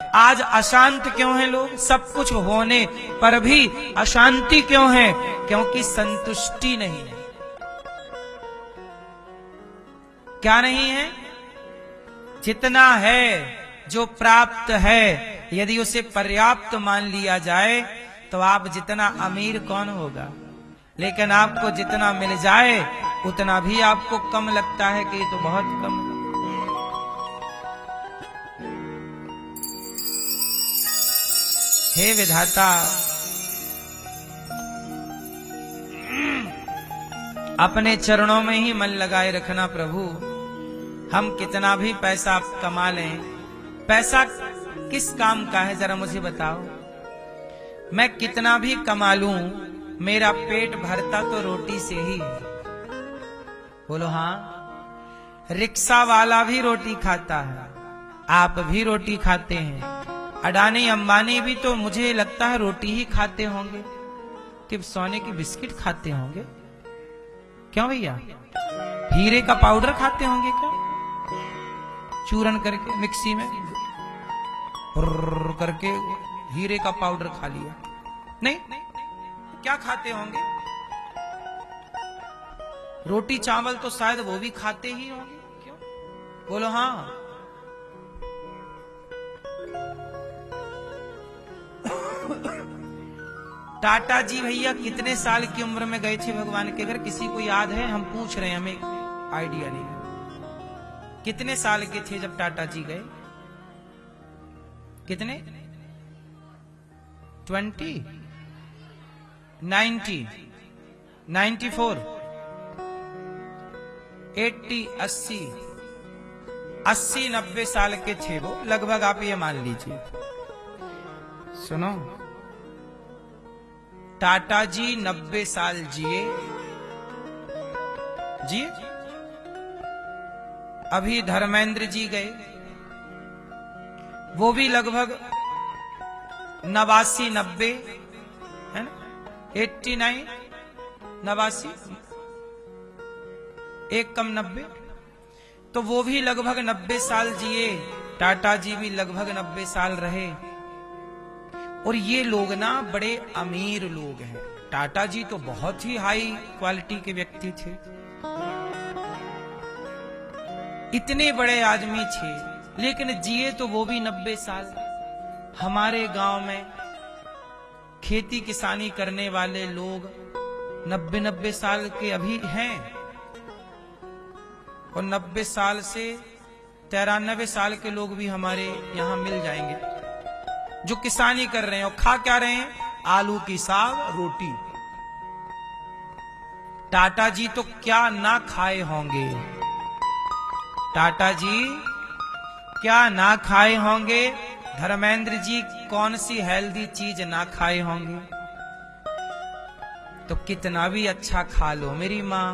आज अशांत क्यों हैं लोग? सब कुछ होने पर भी अशांति क्यों है? क्योंकि संतुष्टि नहीं है। क्या नहीं है? जितना है, जो प्राप्त है, यदि उसे पर्याप्त मान लिया जाए तो आप जितना अमीर कौन होगा, लेकिन आपको जितना मिल जाए उतना भी आपको कम लगता है कि ये तो बहुत कम है। हे विधाता, अपने चरणों में ही मन लगाए रखना प्रभु। हम कितना भी पैसा कमा लें, पैसा किस काम का है जरा मुझे बताओ। मैं कितना भी कमा लूं, मेरा पेट भरता तो रोटी से ही है। बोलो हाँ। रिक्शा वाला भी रोटी खाता है, आप भी रोटी खाते हैं, अडानी अंबानी भी तो मुझे लगता है रोटी ही खाते होंगे, कि सोने की बिस्किट खाते होंगे। क्यों भैया? हीरे का पाउडर खाते होंगे क्या? चूरन करके मिक्सी में करके हीरे का पाउडर खा लिया? नहीं, क्या खाते होंगे? रोटी चावल तो शायद वो भी खाते ही होंगे। क्यों? बोलो हाँ। टाटा जी भैया कितने साल की उम्र में गए थे भगवान के घर? किसी को याद है? हम पूछ रहे हैं, हमें आइडिया नहीं है। कितने साल के थे जब टाटा जी गए? कितने? 20, 90, 94, 80, 80, 90 साल के थे वो लगभग। आप ये मान लीजिए। सुनो, टाटा जी 90 साल जिए। अभी धर्मेंद्र जी गए, वो भी लगभग 89, 90 है ना, 89, 89, एक कम 90, तो वो भी लगभग 90 साल जिए। टाटा जी भी लगभग 90 साल रहे। और ये लोग ना बड़े अमीर लोग हैं। टाटा जी तो बहुत ही हाई क्वालिटी के व्यक्ति थे, इतने बड़े आदमी थे, लेकिन जिए तो वो भी 90 साल। हमारे गांव में खेती किसानी करने वाले लोग 90 साल के अभी हैं, और 90 साल से 93 साल के लोग भी हमारे यहां मिल जाएंगे जो किसानी कर रहे हैं। और खा क्या रहे हैं? आलू की साग रोटी। टाटा जी तो क्या ना खाए होंगे, टाटा जी क्या ना खाए होंगे। धर्मेंद्र जी कौन सी हेल्दी चीज ना खाए होंगे। तो कितना भी अच्छा खा लो मेरी माँ,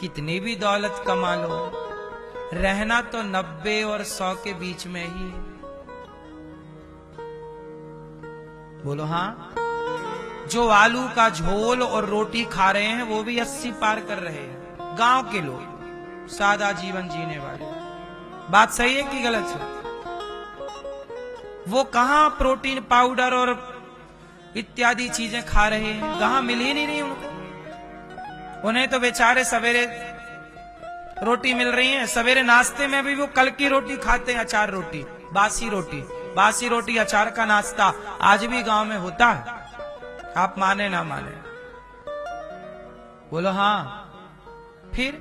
कितनी भी दौलत कमा लो, रहना तो 90 और 100 के बीच में ही है। बोलो हाँ। जो आलू का झोल और रोटी खा रहे हैं वो भी 80 पार कर रहे हैं। गांव के लोग, सादा जीवन जीने वाले। बात सही है कि गलत है? वो कहां प्रोटीन पाउडर और इत्यादि चीजें खा रहे हैं? कहां मिल ही नहीं रही उनको। उन्हें तो बेचारे सवेरे रोटी मिल रही है, सवेरे नाश्ते में भी वो कल की रोटी खाते हैं, अचार रोटी, बासी रोटी। बासी रोटी अचार का नाश्ता आज भी गांव में होता है, आप माने ना माने। बोलो हाँ। फिर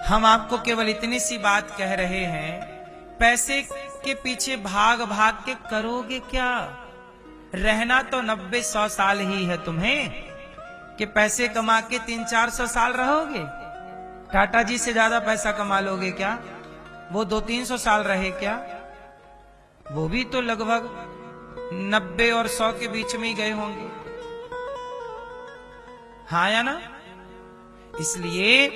हम आपको केवल इतनी सी बात कह रहे हैं, पैसे के पीछे भाग भाग के करोगे क्या? रहना तो 90-100 साल ही है तुम्हें, कि पैसे कमा के 300-400 साल रहोगे। टाटा जी से ज्यादा पैसा कमा लोगे क्या? वो 200-300 साल रहे क्या? वो भी तो लगभग 90 और 100 के बीच में ही गए होंगे। हाँ या ना? इसलिए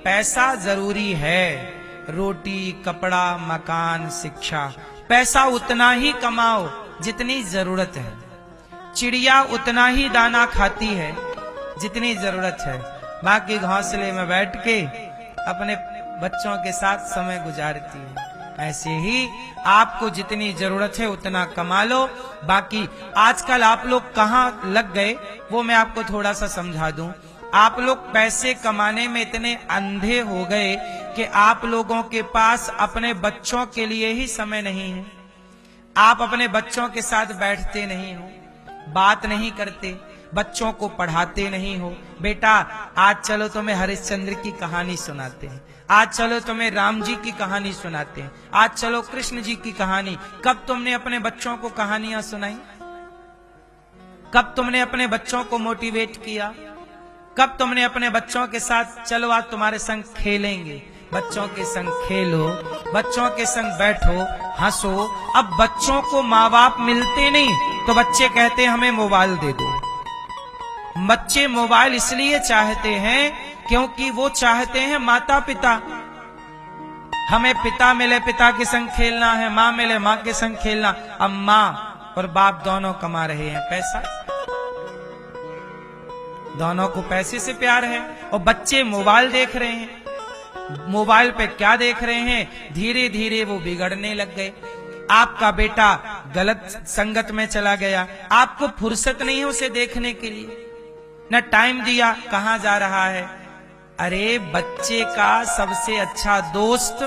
पैसा जरूरी है। रोटी, कपड़ा, मकान, शिक्षा, पैसा उतना ही कमाओ जितनी जरूरत है। चिड़िया उतना ही दाना खाती है जितनी जरूरत है। बाकी घोंसले में बैठ के अपने बच्चों के साथ समय गुजारती है। ऐसे ही आपको जितनी जरूरत है उतना कमा लो। बाकी आजकल आप लोग कहाँ लग गए वो मैं आपको थोड़ा सा समझा दूं। आप लोग पैसे कमाने में इतने अंधे हो गए कि आप लोगों के पास अपने बच्चों के लिए ही समय नहीं है। आप अपने बच्चों के साथ बैठते नहीं हो, बात नहीं करते, बच्चों को पढ़ाते नहीं हो। बेटा आज चलो तुम्हें हरिश्चंद्र की कहानी सुनाते हैं, आज चलो तुम्हें राम जी की कहानी सुनाते हैं, आज चलो कृष्ण जी की कहानी। कब तुमने अपने बच्चों को कहानियां सुनाई? कब तुमने अपने बच्चों को मोटिवेट किया? कब तुमने अपने बच्चों के साथ चलो आज तुम्हारे संग खेलेंगे? बच्चों के संग खेलो, बच्चों के संग बैठो, हंसो। अब बच्चों को माँ बाप मिलते नहीं तो बच्चे कहते हैं हमें मोबाइल दे दो। बच्चे मोबाइल इसलिए चाहते हैं क्योंकि वो चाहते हैं माता पिता, हमें पिता मिले पिता के संग खेलना है, माँ मिले माँ के संग खेलना। अब माँ और बाप दोनों कमा रहे हैं पैसा, दोनों को पैसे से प्यार है, और बच्चे मोबाइल देख रहे हैं। मोबाइल पे क्या देख रहे हैं? धीरे धीरे वो बिगड़ने लग गए। आपका बेटा गलत संगत में चला गया, आपको फुर्सत नहीं है उसे देखने के लिए, न टाइम दिया, कहां जा रहा है? अरे बच्चे का सबसे अच्छा दोस्त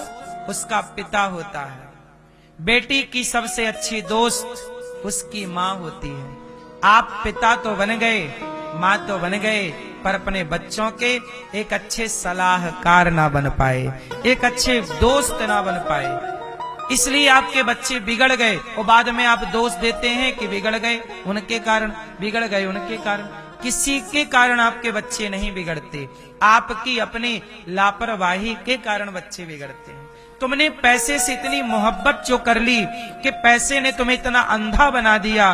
उसका पिता होता है, बेटी की सबसे अच्छी दोस्त उसकी माँ होती है। आप पिता तो बन गए, माँ तो बन गए, पर अपने बच्चों के एक अच्छे सलाहकार ना बन पाए, एक अच्छे दोस्त ना बन पाए। इसलिए आपके बच्चे बिगड़ गए, और बाद में आप दोष देते हैं कि बिगड़ गए उनके कारण, बिगड़ गए उनके कारण। किसी के कारण आपके बच्चे नहीं बिगड़ते, आपकी अपनी लापरवाही के कारण बच्चे बिगड़ते हैं। तुमने पैसे से इतनी मोहब्बत जो कर ली कि पैसे ने तुम्हें इतना अंधा बना दिया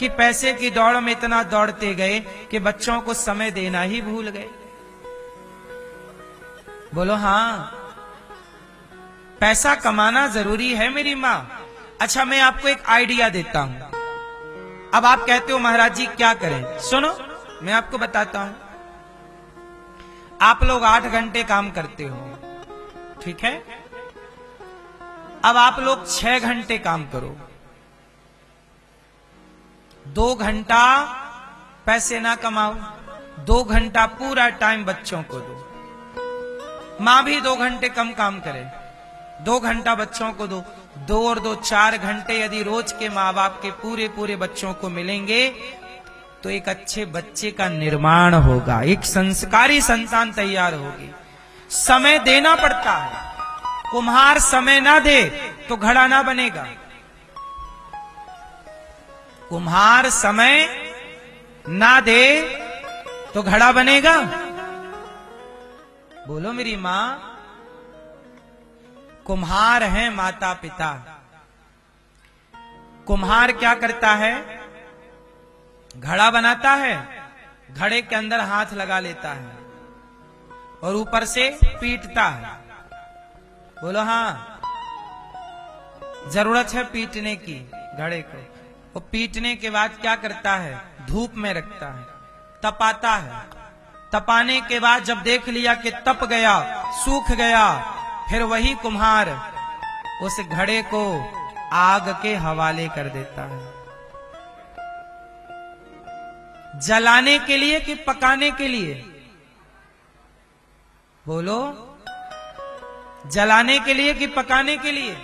कि पैसे की दौड़ में इतना दौड़ते गए कि बच्चों को समय देना ही भूल गए। बोलो हाँ, पैसा कमाना जरूरी है मेरी माँ। अच्छा मैं आपको एक आइडिया देता हूं। अब आप कहते हो महाराज जी क्या करें? सुनो मैं आपको बताता हूं। आप लोग 8 घंटे काम करते हो, ठीक है? अब आप लोग 6 घंटे काम करो, 2 घंटा पैसे ना कमाओ, 2 घंटा पूरा टाइम बच्चों को दो। मां भी 2 घंटे कम काम करे, 2 घंटा बच्चों को दो। 2 और 2 4 घंटे यदि रोज के माँ बाप के पूरे पूरे बच्चों को मिलेंगे तो एक अच्छे बच्चे का निर्माण होगा, एक संस्कारी संतान तैयार होगी। समय देना पड़ता है। कुम्हार समय ना दे तो घड़ा ना बनेगा। कुम्हार समय ना दे तो घड़ा बनेगा? बोलो मेरी मां। कुम्हार है माता पिता। कुम्हार क्या करता है? घड़ा बनाता है, घड़े के अंदर हाथ लगा लेता है और ऊपर से पीटता है। बोलो हाँ, जरूरत है पीटने की घड़े को। वो पीटने के बाद क्या करता है? धूप में रखता है, तपाता है। तपाने के बाद जब देख लिया कि तप गया, सूख गया, फिर वही कुम्हार उस घड़े को आग के हवाले कर देता है। जलाने के लिए कि पकाने के लिए? बोलो, जलाने के लिए कि पकाने के लिए?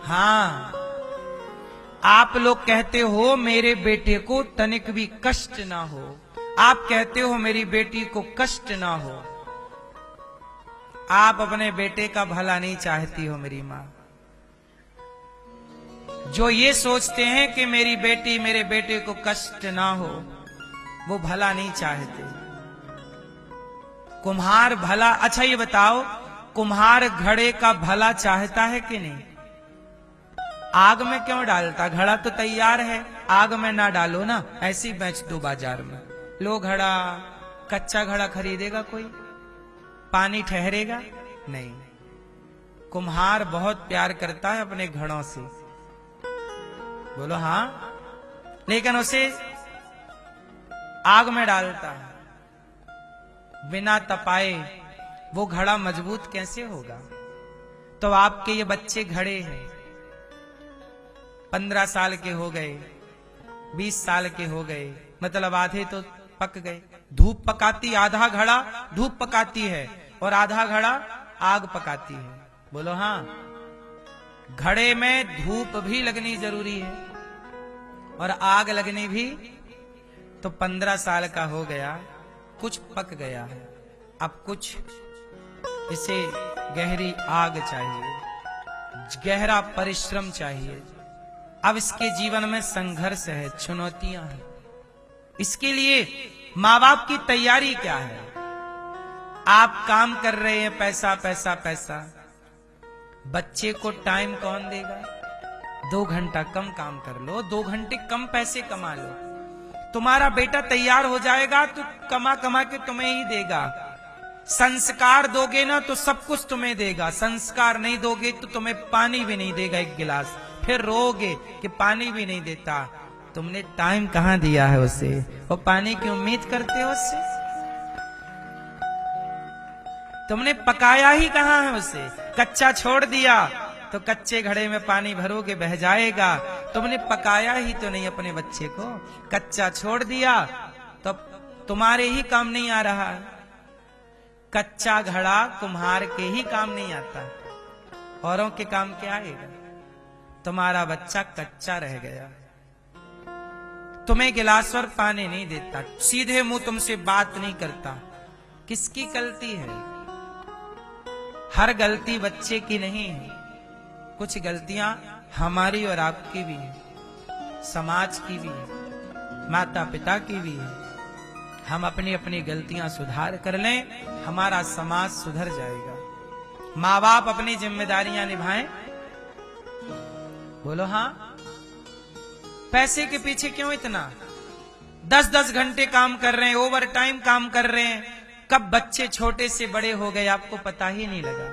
हाँ, आप लोग कहते हो मेरे बेटे को तनिक भी कष्ट ना हो, आप कहते हो मेरी बेटी को कष्ट ना हो। आप अपने बेटे का भला नहीं चाहती हो मेरी मां। जो ये सोचते हैं कि मेरी बेटी मेरे बेटे को कष्ट ना हो, वो भला नहीं चाहते। कुम्हार भला, अच्छा ये बताओ, कुम्हार घड़े का भला चाहता है कि नहीं? आग में क्यों डालता? घड़ा तो तैयार है, आग में ना डालो ना, ऐसे ही बेच दो बाजार में। लो घड़ा, कच्चा घड़ा खरीदेगा कोई? पानी ठहरेगा नहीं। कुम्हार बहुत प्यार करता है अपने घड़ों से। बोलो हाँ, लेकिन उसे आग में डालता है, बिना तपाए वो घड़ा मजबूत कैसे होगा? तो आपके ये बच्चे घड़े हैं, 15 साल के हो गए, 20 साल के हो गए, मतलब आधे तो पक गए। धूप पकाती, आधा घड़ा धूप पकाती है और आधा घड़ा आग पकाती है। बोलो हाँ। घड़े में धूप भी लगनी जरूरी है और आग लगनी भी। तो 15 साल का हो गया, कुछ पक गया है, अब कुछ इसे गहरी आग चाहिए, गहरा परिश्रम चाहिए। अब इसके जीवन में संघर्ष है, चुनौतियां हैं। इसके लिए माँ बाप की तैयारी क्या है? आप काम कर रहे हैं, पैसा पैसा पैसा, बच्चे को टाइम कौन देगा? 2 घंटा कम काम कर लो, 2 घंटे कम पैसे कमा लो, तुम्हारा बेटा तैयार हो जाएगा तो कमा कमा के तुम्हें ही देगा। संस्कार दोगे ना तो सब कुछ तुम्हें देगा, संस्कार नहीं दोगे तो तुम्हें पानी भी नहीं देगा एक गिलास, फिर रोगे कि पानी भी नहीं देता। तुमने टाइम कहां दिया है उसे? वो पानी की उम्मीद करते हो उससे? तुमने पकाया ही कहां है उसे? कच्चा छोड़ दिया तो कच्चे घड़े में पानी भरोगे बह जाएगा। तुमने पकाया ही तो नहीं अपने बच्चे को, कच्चा छोड़ दिया तो तुम्हारे ही काम नहीं आ रहा। कच्चा घड़ा कुम्हार के ही काम नहीं आता, औरों के काम क्या आएगा? तुम्हारा बच्चा कच्चा रह गया, तुम्हें गिलास और पानी नहीं देता, सीधे मुंह तुमसे बात नहीं करता। किसकी गलती है? हर गलती बच्चे की नहीं है, कुछ गलतियां हमारी और आपकी भी है, समाज की भी है, माता पिता की भी है। हम अपनी अपनी गलतियां सुधार कर लें, हमारा समाज सुधर जाएगा। माँ बाप अपनी जिम्मेदारियां निभाएं। बोलो हाँ। पैसे के पीछे क्यों इतना? 10-10 घंटे काम कर रहे हैं, ओवर टाइम काम कर रहे हैं, कब बच्चे छोटे से बड़े हो गए आपको पता ही नहीं लगा।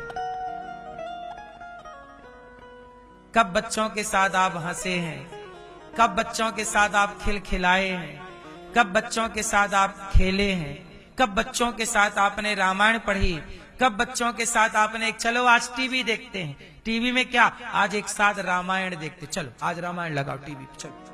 कब बच्चों के साथ आप हंसे हैं, कब बच्चों के साथ आप खिलखिलाए हैं, कब बच्चों के साथ आप खेले हैं, कब बच्चों के साथ आपने रामायण पढ़ी, कब बच्चों के साथ आपने चलो आज टीवी देखते हैं, टीवी में क्या आज एक साथ रामायण देखते, चलो आज रामायण लगाओ टीवी पे, चलो।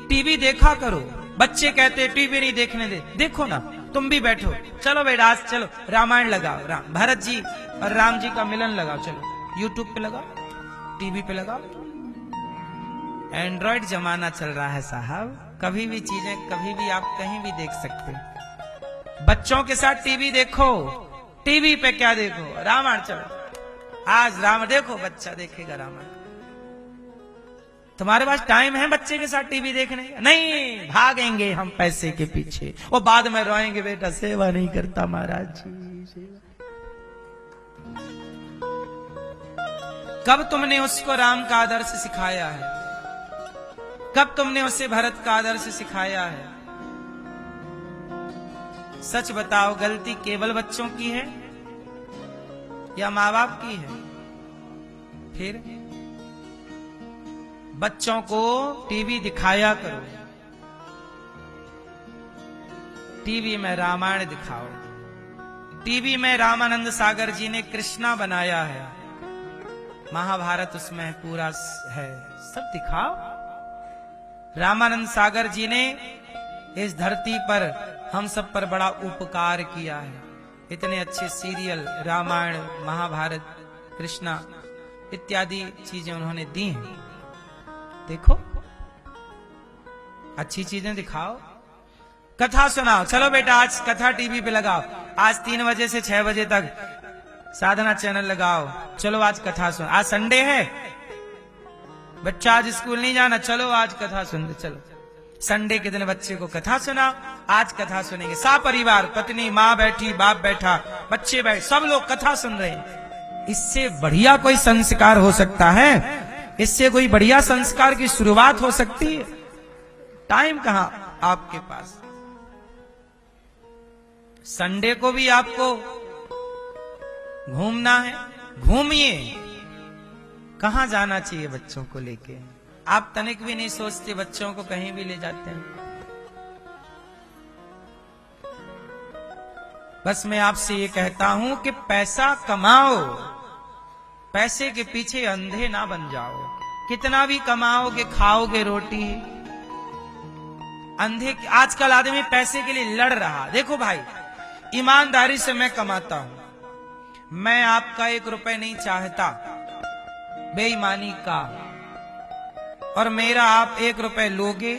टीवी देखा करो। बच्चे कहते टीवी नहीं देखने दे, देखो ना, तुम भी बैठो, चलो बेटा आज चलो रामायण लगाओ, भरत जी और राम जी का मिलन लगाओ, चलो यूट्यूब पे लगाओ, टीवी पे लगाओ। एंड्रॉइड जमाना चल रहा है साहब, कभी भी चीजें कभी भी आप कहीं भी देख सकते। बच्चों के साथ टीवी देखो, टीवी पे क्या देखो? रामायण, चलो आज राम देखो, बच्चा देखेगा रामायण। तुम्हारे पास टाइम है बच्चे के साथ टीवी देखने का? नहीं, भागेंगे हम पैसे के पीछे, वो बाद में रोएंगे बेटा सेवा नहीं करता महाराज जी। कब तुमने उसको राम का आदर्श सिखाया है? कब तुमने उसे भरत का आदर्श सिखाया है? सच बताओ, गलती केवल बच्चों की है या माँ बाप की है? फिर बच्चों को टीवी दिखाया करो, टीवी में रामायण दिखाओ, टीवी में रामानंद सागर जी ने कृष्णा बनाया है, महाभारत उसमें पूरा है, सब दिखाओ। रामानंद सागर जी ने इस धरती पर हम सब पर बड़ा उपकार किया है। इतने अच्छे सीरियल रामायण, महाभारत, कृष्णा इत्यादि चीजें उन्होंने दी हैं। देखो, अच्छी चीजें दिखाओ, कथा सुनाओ। चलो बेटा आज कथा टीवी पे लगाओ, आज 3 बजे से 6 बजे तक साधना चैनल लगाओ, चलो आज कथा सुन। आज संडे है, बच्चा आज स्कूल नहीं जाना, चलो आज कथा सुन दे। चलो संडे के दिन बच्चे को कथा सुनाओ, आज कथा सुनेंगे। सा परिवार, पत्नी, माँ बैठी, बाप बैठा, बच्चे बैठे, सब लोग कथा सुन रहे हैं। इससे बढ़िया कोई संस्कार हो सकता है? इससे कोई बढ़िया संस्कार की शुरुआत हो सकती है? टाइम कहां आपके पास? संडे को भी आपको घूमना है, घूमिए। कहां जाना चाहिए बच्चों को लेके? आप तनिक भी नहीं सोचते, बच्चों को कहीं भी ले जाते हैं। बस मैं आपसे ये कहता हूं कि पैसा कमाओ, पैसे के पीछे अंधे ना बन जाओ। कितना भी कमाओगे, खाओगे रोटी, अंधे। आजकल आदमी पैसे के लिए लड़ रहा। देखो भाई, ईमानदारी से मैं कमाता हूं, मैं आपका 1 रुपए नहीं चाहता बेईमानी का, और मेरा आप 1 रुपए लोगे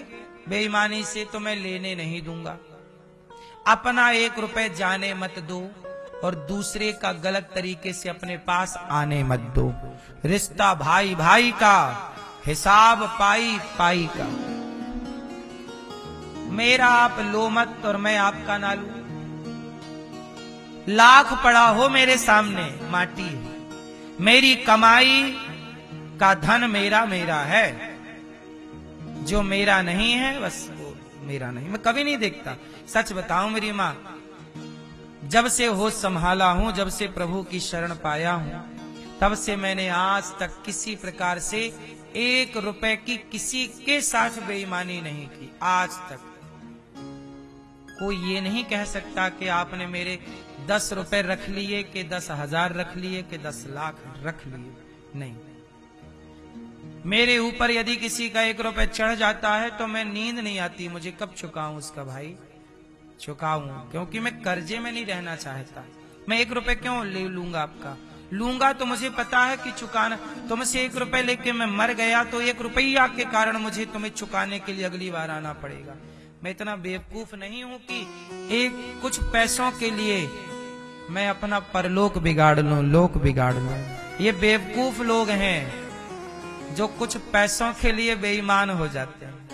बेईमानी से तो मैं लेने नहीं दूंगा। अपना 1 रुपए जाने मत दो और दूसरे का गलत तरीके से अपने पास आने मत दो। रिश्ता भाई भाई का, हिसाब पाई पाई का। मेरा आप लो मत और मैं आपका ना लूं। लाख पड़ा हो मेरे सामने, माटी है। मेरी कमाई का धन मेरा मेरा है, जो मेरा नहीं है बस वो मेरा नहीं। मैं कभी नहीं देखता, सच बताऊं मेरी मां, जब से होश संभाला हूं, जब से प्रभु की शरण पाया हूं, तब से मैंने आज तक किसी प्रकार से 1 रुपए की किसी के साथ बेईमानी नहीं की। आज तक कोई ये नहीं कह सकता कि आपने मेरे 10 रुपए रख लिए, कि 10,000 रख लिए, कि 10 लाख रख लिए। नहीं, मेरे ऊपर यदि किसी का 1 रुपए चढ़ जाता है तो मैं नींद नहीं आती, मुझे कब चुकाऊं उसका भाई, चुकाऊं, क्योंकि मैं कर्जे में नहीं रहना चाहता। मैं 1 रुपए क्यों ले लूंगा आपका? लूंगा तो मुझे पता है कि चुकाना। तुमसे 1 रुपए लेके मैं मर गया तो 1 रुपया के कारण मुझे तुम्हें चुकाने के लिए अगली बार आना पड़ेगा। मैं इतना बेवकूफ नहीं हूं कि कुछ पैसों के लिए मैं अपना परलोक बिगाड़ लूं, लोक बिगाड़ लूं। ये बेवकूफ लोग हैं जो कुछ पैसों के लिए बेईमान हो जाते हैं।